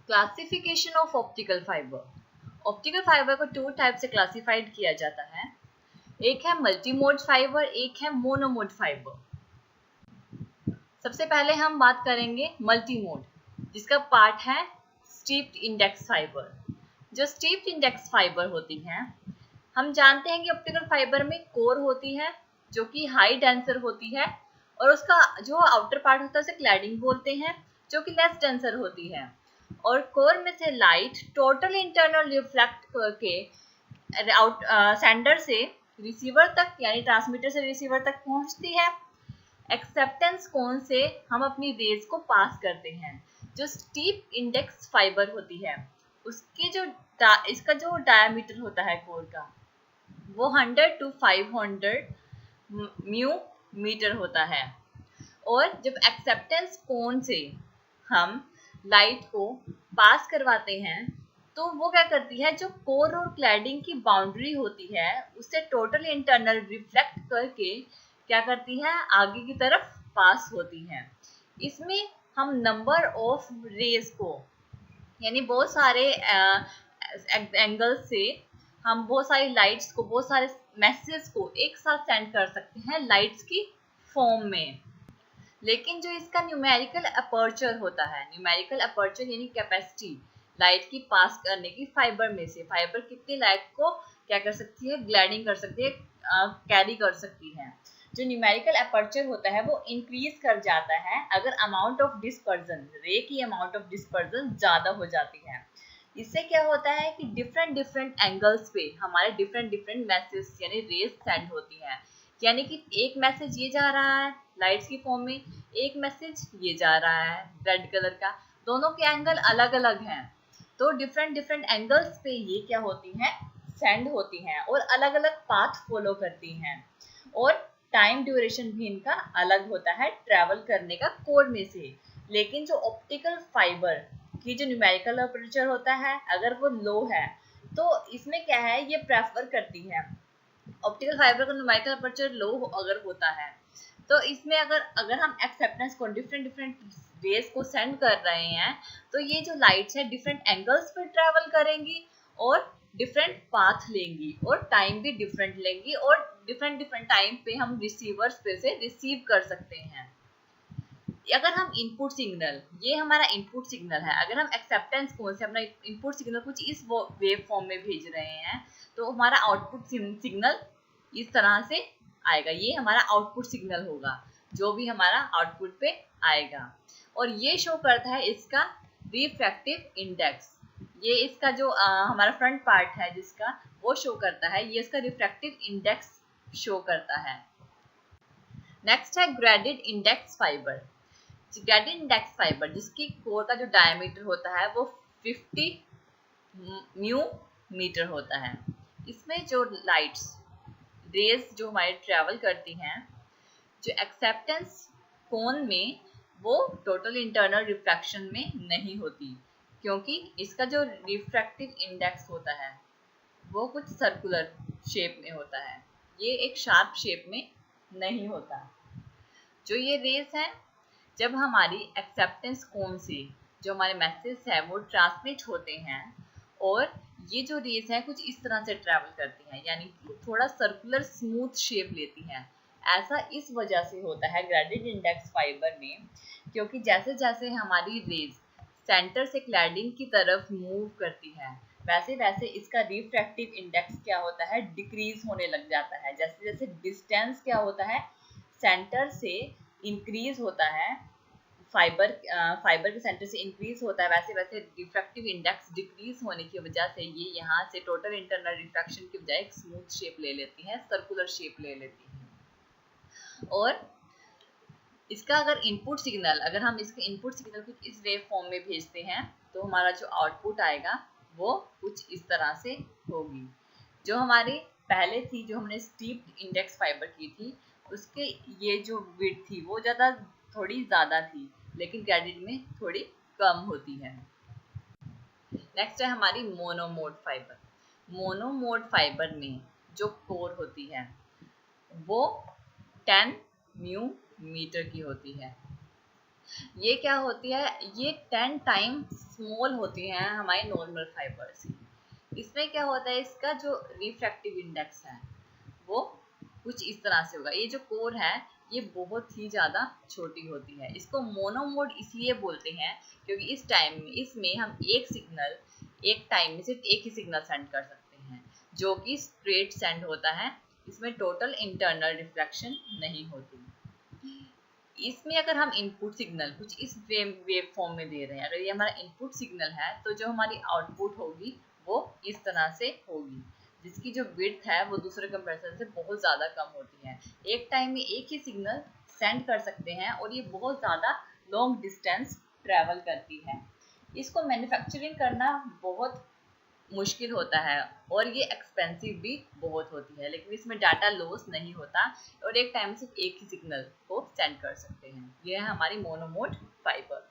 Classification of optical fibre. Optical fibre को to type से classified किया जाता है। एक है मल्टीमोड फाइबर, एक है मोनोमोड फाइबर। सबसे पहले हम बात करेंगे मल्टीमोड, जिसका पार्ट है स्टीप्ड इंडेक्स फाइबर। जो स्टीप्ड इंडेक्स फाइबर होती है, हम जानते हैं कि ऑप्टिकल फाइबर में कोर होती है जो कि हाई डेंसर होती है, और उसका जो आउटर पार्ट होता है उसे क्लैडिंग बोलते हैं, जो कि लेस डेंसर होती है। और कोर में से लाइट टोटल इंटरनल रिफ्लेक्ट करके सेंडर से रिसीवर तक यानी ट्रांसमीटर से रिसीवर तक पहुंचती है। एक्सेप्टेंस कोन से हम अपनी रेज को पास करते हैं। जो स्टीप इंडेक्स फाइबर होती है, उसकी जो इसका जो डायमीटर होता है कोर का, वो 100 to 500 म्यू मीटर होता है। और जब एक्सेप्टेंस कोन से हम लाइट को पास करवाते हैं, तो वो क्या करती है, जो कोर और क्लैडिंग की बाउंड्री होती है उससे टोटल इंटरनल रिफ्लेक्ट करके क्या करती है, आगे की तरफ पास होती है। इसमें हम नंबर ऑफ रेज को यानी बहुत सारे एंगल से हम बहुत सारी लाइट्स को, बहुत सारे मैसेज को एक साथ सेंड कर सकते हैं लाइट्स की फॉर्म में। लेकिन जो इसका न्यूमेरिकल अपर्चर होता है, न्यूमेरिकल अपर्चर यानी कैपेसिटी लाइट की पास करने की फाइबर में से, फाइबर कितनी लाइट को क्या कर सकती है, ग्लाइडिंग कर सकती है, कैरी कर सकती है। जो न्यूमेरिकल अपर्चर होता है वो इंक्रीज कर जाता है अगर अमाउंट ऑफ डिस्पर्जन, रे की अमाउंट ऑफ डिस्पर्जन ज़्यादा हो जाती है। इससे क्या होता है कि डिफरेंट एंगल्स पे हमारे डिफरेंट मैसेज यानी रेज सेंड होती हैं। यानी कि एक मैसेज ये जा रहा है लाइट्स की फॉर्म में, एक मैसेज ये जा रहा है रेड कलर का, दोनों के एंगल अलग अलग हैं, तो डिफरेंट एंगल्स पे ये क्या होती हैं, सेंड होती हैं और अलग अलग पाथ फॉलो करती हैं। और टाइम ड्यूरेशन भी इनका अलग होता है ट्रैवल करने का कोर में से। लेकिन जो ऑप्टिकल फाइबर की जो न्यूमेरिकल अपर्चर होता है, अगर वो लो है तो इसमें क्या है, ये प्रेफर करती है, ऑप्टिकल फाइबर का न्यूमेरिकल अपर्चर लो अगर होता है तो इसमें अगर हम एक्सेप्टेंस को डिफरेंट रेज को सेंड कर रहे हैं, तो ये जो लाइट्स है डिफरेंट एंगल्स पर ट्रैवल करेंगी और डिफरेंट पाथ लेंगी और टाइम भी डिफरेंट लेंगी, और डिफरेंट टाइम पे हम रिसीवर्स पे से रिसीव कर सकते हैं। अगर हम इनपुट सिग्नल, ये हमारा इनपुट सिग्नल है, अगर हम एक्सेप्टेंस कोन से अपना इनपुट सिग्नल कुछ इस वेव फॉर्म में भेज रहे हैं, तो हमारा आउटपुट सिग्नल इस तरह से आएगा। ये हमारा आउटपुट सिग्नल होगा जो भी हमारा आउटपुट पे आएगा, और ये शो करता है इसका रिफ्रैक्टिव इंडेक्स। ये इसका जो हमारा फ्रंट पार्ट है जिसका, वो शो करता है, ये इसका रिफ्रैक्टिव इंडेक्स शो करता है। नेक्स्ट है graded index fibre. Graded index fibre जिसकी कोर का जो डायमीटर होता है वो 50 म्यू मीटर होता है। इसमें जो लाइट्स रेज जो हमारे ट्रैवल करती हैं, जो एक्सेप्टेंस कोन में, वो टोटल इंटरनल रिफ्रैक्शन में नहीं होती, क्योंकि इसका जो रिफ्रैक्टिव इंडेक्स होता है वो कुछ सर्कुलर शेप में होता है, ये एक शार्प शेप में नहीं होता। जो ये रेज है, जब हमारी एक्सेप्टेंस कोन से जो हमारे मैसेज है वो ट्रांसमिट होते हैं, और ये जो रेज है कुछ इस तरह से ट्रैवल करती हैं, यानी कि थोड़ा सर्कुलर स्मूथ शेप लेती हैं। ऐसा इस वजह से होता है ग्रेडेड इंडेक्स फाइबर में, क्योंकि जैसे जैसे हमारी रेज सेंटर से क्लैडिंग की तरफ मूव करती है, वैसे वैसे इसका रिफ्रैक्टिव इंडेक्स क्या होता है, डिक्रीज होने लग जाता है। जैसे जैसे डिस्टेंस क्या होता है, सेंटर से इंक्रीज होता है, फाइबर के सेंटर से इंक्रीज होता है, वैसे वैसे रिफ्रैक्टिव इंडेक्स डिक्रीज होने की वजह से ये यहाँ से टोटल इंटरनल रिफ्रैक्शन की बजाय एक स्मूथ शेप ले लेती है, सर्कुलर शेप ले लेती है। और इसका अगर इनपुट सिग्नल, अगर हम इसके इनपुट सिग्नल कुछ इस वेव फॉर्म में भेजते हैं, तो हमारा जो आउटपुट आएगा वो कुछ इस तरह से होगी। जो हमारे पहले थी, जो हमने स्टीप्ड इंडेक्स फाइबर की थी, उसके ये जो विड्थ थी वो थोड़ी ज़्यादा थी, लेकिन ग्रेडेड में थोड़ी कम होती है। नेक्स्ट है हमारी मोनोमोड फाइबर। मोनोमोड फाइबर में जो कोर होती है वो 10 म्यू मीटर की होती है। ये क्या होती है, ये 10 टाइम स्मॉल होती हैं हमारे नॉर्मल फाइबर से। इसमें क्या होता है, इसका जो रिफ्रैक्टिव इंडेक्स है वो कुछ इस तरह से होगा। ये जो कोर है ये बहुत ही ज़्यादा छोटी होती है। इसको मोनोमोड इसलिए बोलते हैं क्योंकि इस टाइम में इसमें हम एक सिग्नल एक टाइम में सिर्फ एक ही सिग्नल सेंड कर सकते हैं, जो कि स्ट्रेट सेंड होता है। इसमें टोटल इंटरनल रिफ्लेक्शन नहीं होती। इसमें अगर हम इनपुट सिग्नल कुछ इस वेव फॉर्म में दे रहे हैं, अगर ये हमारा इनपुट सिग्नल है तो जो हमारी आउटपुट होगी वो इस तरह से होगी, जिसकी जो विड्थ है वो दूसरे कंपैरिजन से बहुत ज़्यादा कम होती है। एक टाइम में एक ही सिग्नल सेंड कर सकते हैं और ये बहुत ज़्यादा लॉन्ग डिस्टेंस ट्रैवल करती है। इसको मैन्युफैक्चरिंग करना बहुत मुश्किल होता है और ये एक्सपेंसिव भी बहुत होती है, लेकिन इसमें डाटा लॉस नहीं होता और एक टाइम से एक ही सिग्नल को सेंड कर सकते हैं। ये है हमारी मोनोमोड फाइबर।